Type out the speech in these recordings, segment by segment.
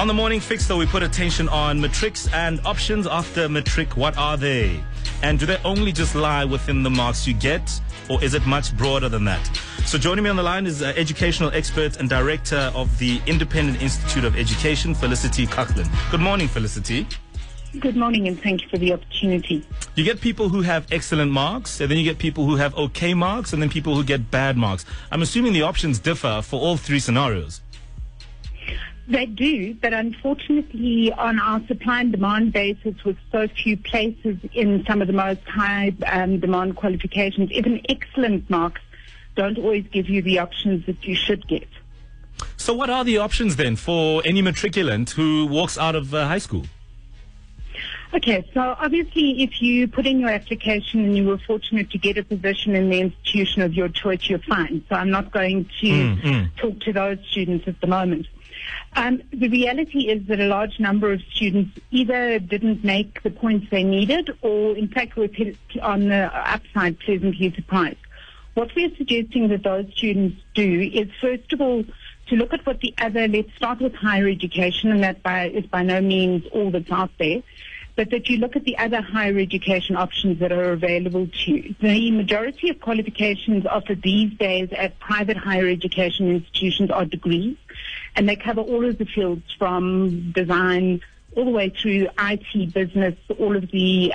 On the Morning Fix, though, we put attention on matrics and options after matric. What are they? And do they only just lie within the marks you get, or is it much broader than that? So joining me on the line is educational expert and director of the Independent Institute of Education, Felicity Coughlan. Good morning, Felicity. Good morning, and thank you for the opportunity. You get people who have excellent marks, and then you get people who have okay marks, and then people who get bad marks. I'm assuming the options differ for all three scenarios. They do, but unfortunately on our supply and demand basis, with so few places in some of the most high demand qualifications, even excellent marks don't always give you the options that you should get. So what are the options then for any matriculant who walks out of high school? Okay, so obviously if you put in your application and you were fortunate to get a position in the institution of your choice, you're fine. So I'm not going to talk to those students at the moment. The reality is that a large number of students either didn't make the points they needed or, in fact, were on the upside pleasantly surprised. What we're suggesting that those students do is, first of all, to look at what the other, let's start with higher education, and that is by no means all that's out there, but that you look at the other higher education options that are available to you. The majority of qualifications offered these days at private higher education institutions are degrees, and they cover all of the fields from design all the way through IT, business, all of the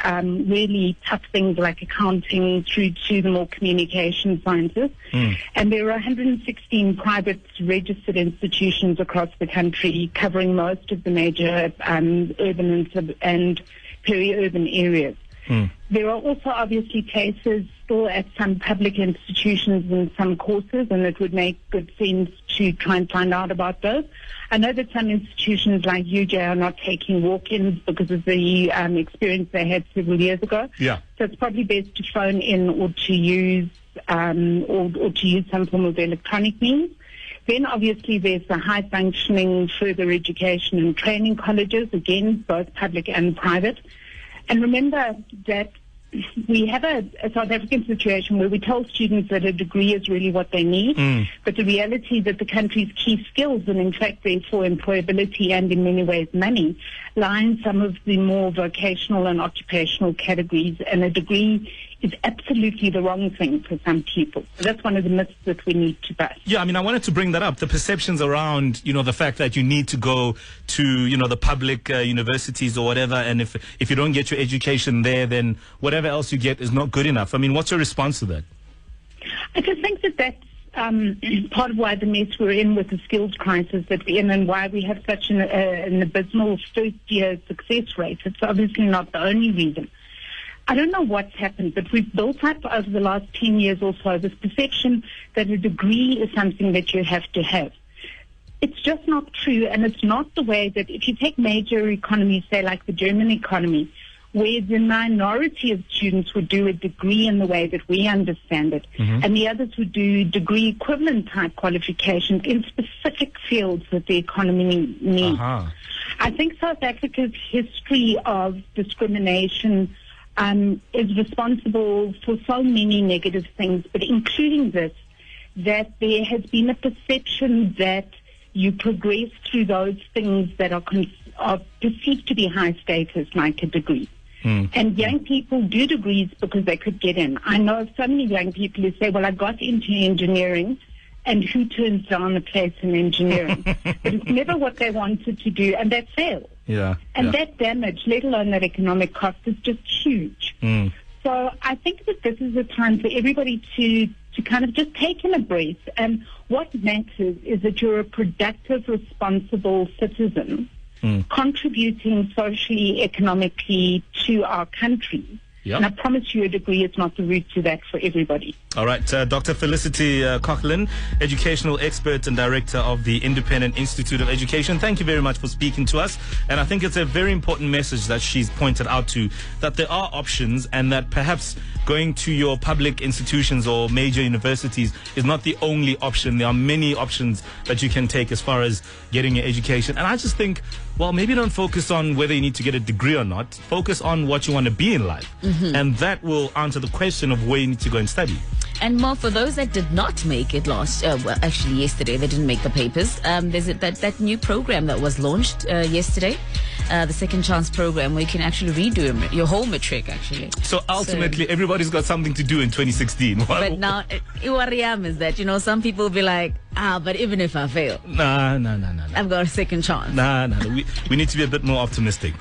really tough things like accounting, through to the more communication sciences. And there are 116 private registered institutions across the country covering most of the major urban and peri-urban areas. There are also obviously places still at some public institutions and some courses, and it would make good sense to try and find out about those. I know that some institutions like UJ are not taking walk-ins because of the experience they had several years ago. Yeah. So it's probably best to phone in or to use some form of electronic means. Then obviously there's the high-functioning further education and training colleges, again, both public and private. And remember that we have a South African situation where we tell students that a degree is really what they need, but the reality that the country's key skills, and in fact therefore employability and in many ways money, lie in some of the more vocational and occupational categories, and a degree is absolutely the wrong thing for some people. So that's one of the myths that we need to bust. Yeah, I mean, I wanted to bring that up, the perceptions around, the fact that you need to go to, the public universities or whatever, and if you don't get your education there, then whatever else you get is not good enough. I mean, what's your response to that? I just think that that's part of why the mess we're in with the skills crisis that we're in, and why we have such an abysmal first-year success rate. It's obviously not the only reason. I don't know what's happened, but we've built up over the last 10 years or so this perception that a degree is something that you have to have. It's just not true, and it's not the way that if you take major economies, say like the German economy, where the minority of students would do a degree in the way that we understand it, and the others would do degree equivalent type qualifications in specific fields that the economy needs. I think South Africa's history of discrimination is responsible for so many negative things, but including this, that there has been a perception that you progress through those things that are perceived to be high status, like a degree. And young people do degrees because they could get in. I know of so many young people who say, well, I got into engineering, and who turns down a place in engineering? But it's never what they wanted to do, and they fail. And that damage, let alone that economic cost, is just huge. So I think that this is a time for everybody to kind of just take in a breath. And what matters is that you're a productive, responsible citizen contributing socially, economically to our country. And I promise you a degree is not the route to that for everybody. All right. Dr. Felicity Coughlan, educational expert and director of the Independent Institute of Education. Thank you very much for speaking to us. And I think it's a very important message that she's pointed out to, that there are options, and that perhaps going to your public institutions or major universities is not the only option. There are many options that you can take as far as getting your education. And I just think, well, maybe don't focus on whether you need to get a degree or not. Focus on what you want to be in life. And that will answer the question of where you need to go and study. And more for those that did not make it yesterday, they didn't make the papers. There's that new program that was launched yesterday, the Second Chance program, where you can actually redo your whole matric, actually. So ultimately, everybody's got something to do in 2016. But now, what I am is that, some people will be like, but even if I fail, No. I've got a second chance. No. We need to be a bit more optimistic.